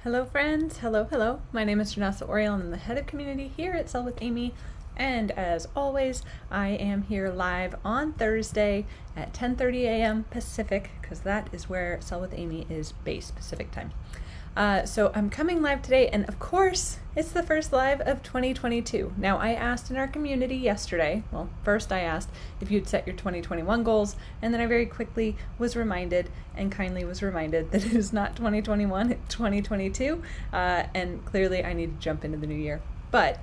Hello friends, hello. My name is Janessa Oriel and I'm the head of community here at Sell with Amy. And as always, I am here live on Thursday at 10:30 a.m. Pacific, because that is where Sell with Amy is based, Pacific time. So I'm coming live today, and of course, it's the first live of 2022. Now, I asked in our community yesterday, well, first I asked if you'd set your 2021 goals, and then I very quickly was reminded, and kindly was reminded, that it is not 2021, it's 2022, and clearly I need to jump into the new year. But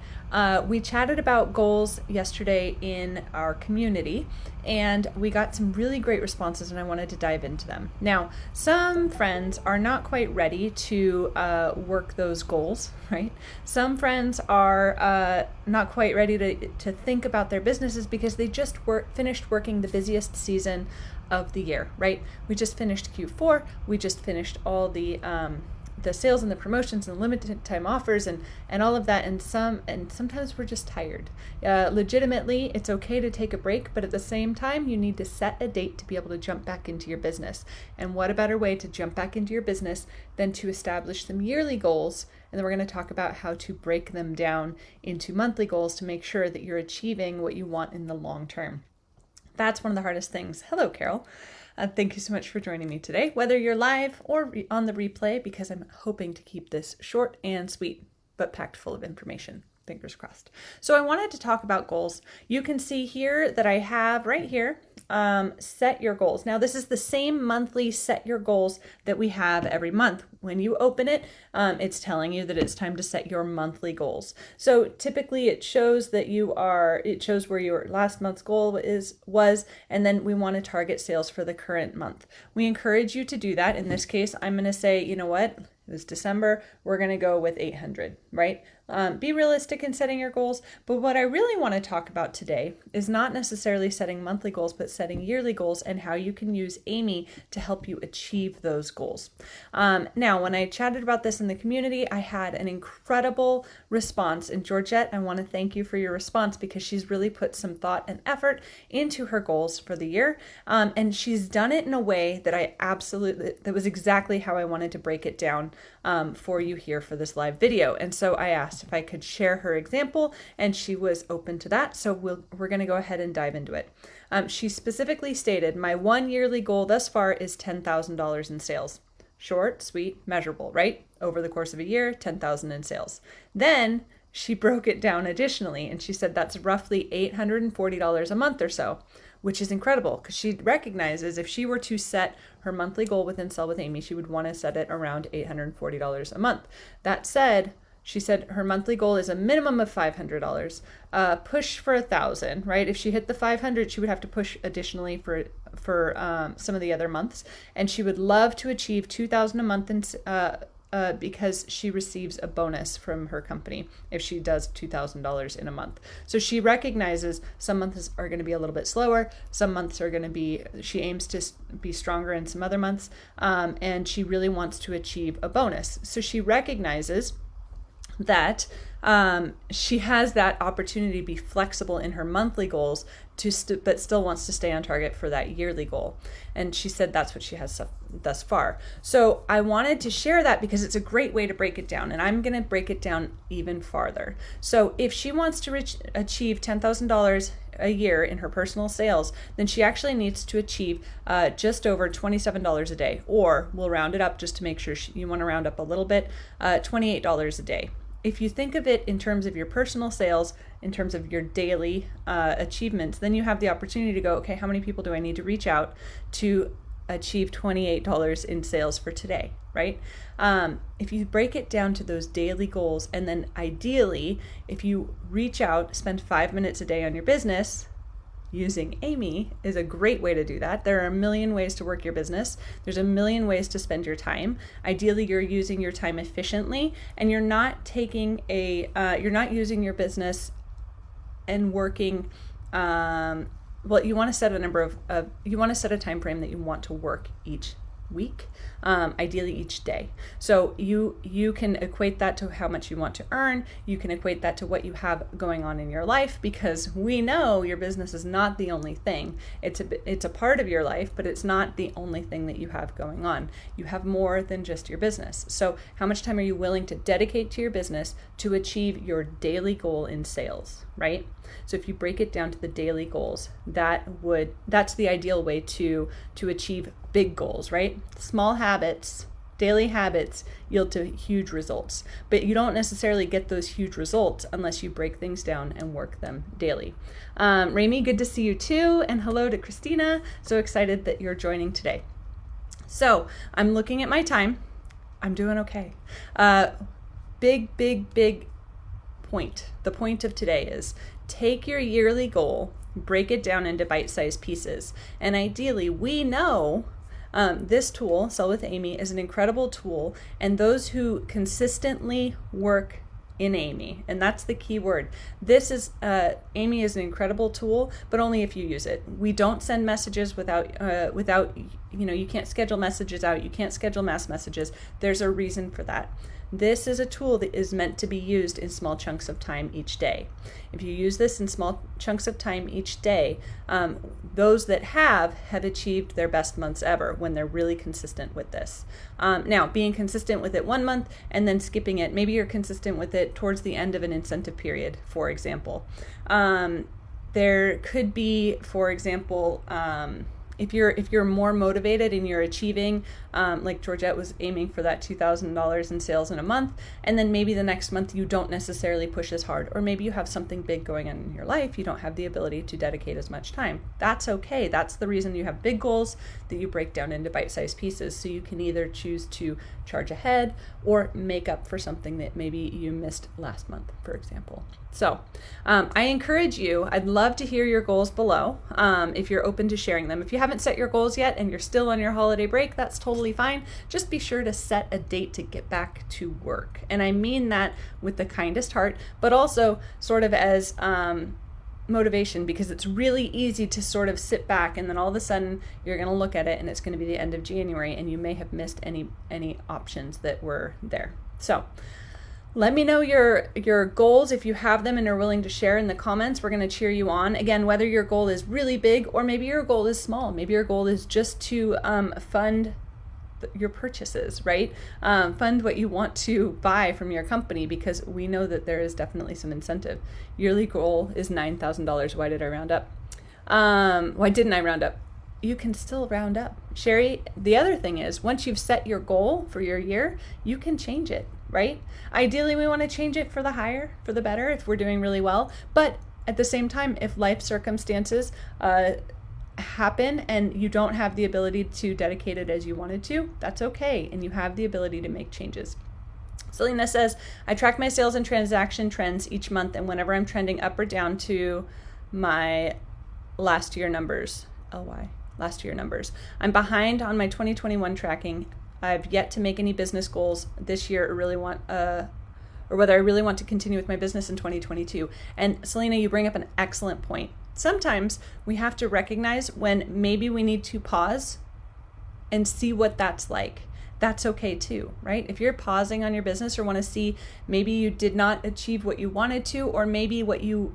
we chatted about goals yesterday in our community, and we got some really great responses, and I wanted to dive into them. Now, some friends are not quite ready to work those goals, right? Some friends are not quite ready to think about their businesses because they just finished working the busiest season of the year, right? We just finished Q4. We just finished all the sales and the promotions and limited time offers and all of that, and sometimes we're just tired. Legitimately, it's okay to take a break, but at the same time, you need to set a date to be able to jump back into your business. And what a better way to jump back into your business than to establish some yearly goals, and then we're going to talk about how to break them down into monthly goals to make sure that you're achieving what you want in the long term. That's one of the hardest things. Hello, Carol. Thank you so much for joining me today, whether you're live or on the replay, because I'm hoping to keep this short and sweet, but packed full of information. Fingers crossed. So I wanted to talk about goals. You can see here that I have right here, set your goals. Now this is the same monthly set your goals that we have every month. When you open it, it's telling you that it's time to set your monthly goals. So typically it shows that it shows where your last month's goal was, and then we want to target sales for the current month. We encourage you to do that. In this case, I'm going to say, you know what? It was December, we're going to go with 800, right? Be realistic in setting your goals. But what I really want to talk about today is not necessarily setting monthly goals, but setting yearly goals and how you can use Amy to help you achieve those goals. Now, when I chatted about this in the community, I had an incredible response. And Georgette, I want to thank you for your response because she's really put some thought and effort into her goals for the year. And she's done it in a way that that was exactly how I wanted to break it down for you here for this live video. And so I asked if I could share her example, and she was open to that. So we're going to go ahead and dive into it. She specifically stated, my one yearly goal thus far is $10,000 in sales. Short, sweet, measurable, right? Over the course of a year, 10,000 in sales. Then she broke it down additionally, and she said that's roughly $840 a month or so, which is incredible because she recognizes if she were to set her monthly goal within Sell with Amy, she would want to set it around $840 a month. That said, she said her monthly goal is a minimum of $500. Push for $1,000, right? If she hit the 500, she would have to push additionally for some of the other months, and she would love to achieve $2,000 a month because she receives a bonus from her company if she does $2,000 in a month. So she recognizes some months are going to be a little bit slower. Some months are going to be, she aims to be stronger in some other months, and she really wants to achieve a bonus. So she recognizes that she has that opportunity to be flexible in her monthly goals but still wants to stay on target for that yearly goal. And she said that's what she has thus far. So I wanted to share that because it's a great way to break it down, and I'm going to break it down even farther. So if she wants to achieve $10,000 a year in her personal sales, then she actually needs to achieve just over $27 a day, or we'll round it up just to make sure you want to round up a little bit, $28 a day. If you think of it in terms of your personal sales, in terms of your daily achievements, then you have the opportunity to go, okay, how many people do I need to reach out to achieve $28 in sales for today, right? If you break it down to those daily goals, and then ideally, if you reach out, spend 5 minutes a day on your business, using Amy is a great way to do that. There are a million ways to work your business. There's a million ways to spend your time. Ideally, you're using your time efficiently, and you're not using your business and working. You want to set a you want to set a time frame that you want to work each week, ideally each day. So you can equate that to how much you want to earn. You can equate that to what you have going on in your life, because we know your business is not the only thing. It's a part of your life, but it's not the only thing that you have going on. You have more than just your business. So how much time are you willing to dedicate to your business to achieve your daily goal in sales, right? So if you break it down to the daily goals, that's the ideal way to achieve big goals, right? Small habits, daily habits yield to huge results, but you don't necessarily get those huge results unless you break things down and work them daily. Rami, good to see you too. And hello to Christina. So excited that you're joining today. So I'm looking at my time. I'm doing okay. Big point. The point of today is take your yearly goal, break it down into bite-sized pieces. And ideally, we know this tool, Sell with Amy, is an incredible tool. And those who consistently work in Amy, and that's the key word. Amy is an incredible tool, but only if you use it. We don't send messages without, you can't schedule messages out. You can't schedule mass messages. There's a reason for that. This is a tool that is meant to be used in small chunks of time each day. If you use this in small chunks of time each day, those that have achieved their best months ever when they're really consistent with this. Now, being consistent with it 1 month and then skipping it, maybe you're consistent with it towards the end of an incentive period, for example. There could be, for example, if you're more motivated and you're achieving, like Georgette was aiming for that $2,000 in sales in a month, and then maybe the next month you don't necessarily push as hard, or maybe you have something big going on in your life, you don't have the ability to dedicate as much time. That's okay. That's the reason you have big goals that you break down into bite-sized pieces, so you can either choose to charge ahead or make up for something that maybe you missed last month, for example. So I encourage you, I'd love to hear your goals below if you're open to sharing them. If you haven't set your goals yet and you're still on your holiday break, that's totally fine. Just be sure to set a date to get back to work. And I mean that with the kindest heart, but also sort of as motivation, because it's really easy to sort of sit back and then all of a sudden you're going to look at it and it's going to be the end of January and you may have missed any options that were there. So let me know your goals if you have them and are willing to share in the comments. We're going to cheer you on. Again, whether your goal is really big or maybe your goal is small. Maybe your goal is just to fund your purchases, right? Fund what you want to buy from your company, because we know that there is definitely some incentive. Yearly goal is $9,000. Why did I round up? Why didn't I round up? You can still round up. Sherry, the other thing is, once you've set your goal for your year, you can change it, right? Ideally, we want to change it for the higher, for the better, if we're doing really well. But at the same time, if life circumstances happen and you don't have the ability to dedicate it as you wanted to, that's okay. And you have the ability to make changes. Selena says, I track my sales and transaction trends each month, and whenever I'm trending up or down to my last year numbers, last year numbers. I'm behind on my 2021 tracking. I've yet to make any business goals this year, or whether I really want to continue with my business in 2022. And Selena, you bring up an excellent point. Sometimes we have to recognize when maybe we need to pause and see what that's like. That's okay too, right? If you're pausing on your business or want to see maybe you did not achieve what you wanted to, or maybe what you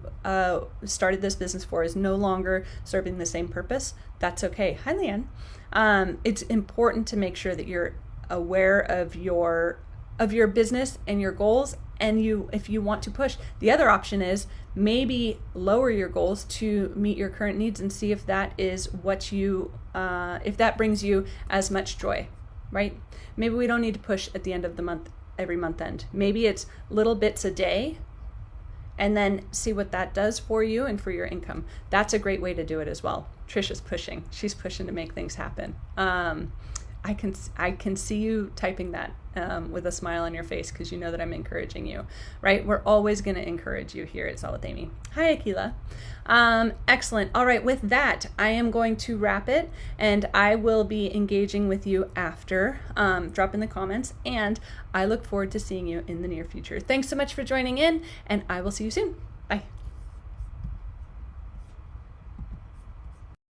started this business for is no longer serving the same purpose, that's okay. Hi, Leanne. It's important to make sure that you're aware of your business and your goals, and if you want to push. The other option is maybe lower your goals to meet your current needs and see if that is what if that brings you as much joy, right? Maybe we don't need to push at the end of the month, every month end. Maybe it's little bits a day, and then see what that does for you and for your income. That's a great way to do it as well. Trisha's pushing. She's pushing to make things happen. I can see you typing that with a smile on your face, because you know that I'm encouraging you, right? We're always going to encourage you here at Sell with Amy. Hi, Akila. Excellent. All right, with that, I am going to wrap it, and I will be engaging with you after. Drop in the comments, and I look forward to seeing you in the near future. Thanks so much for joining in, and I will see you soon. Bye.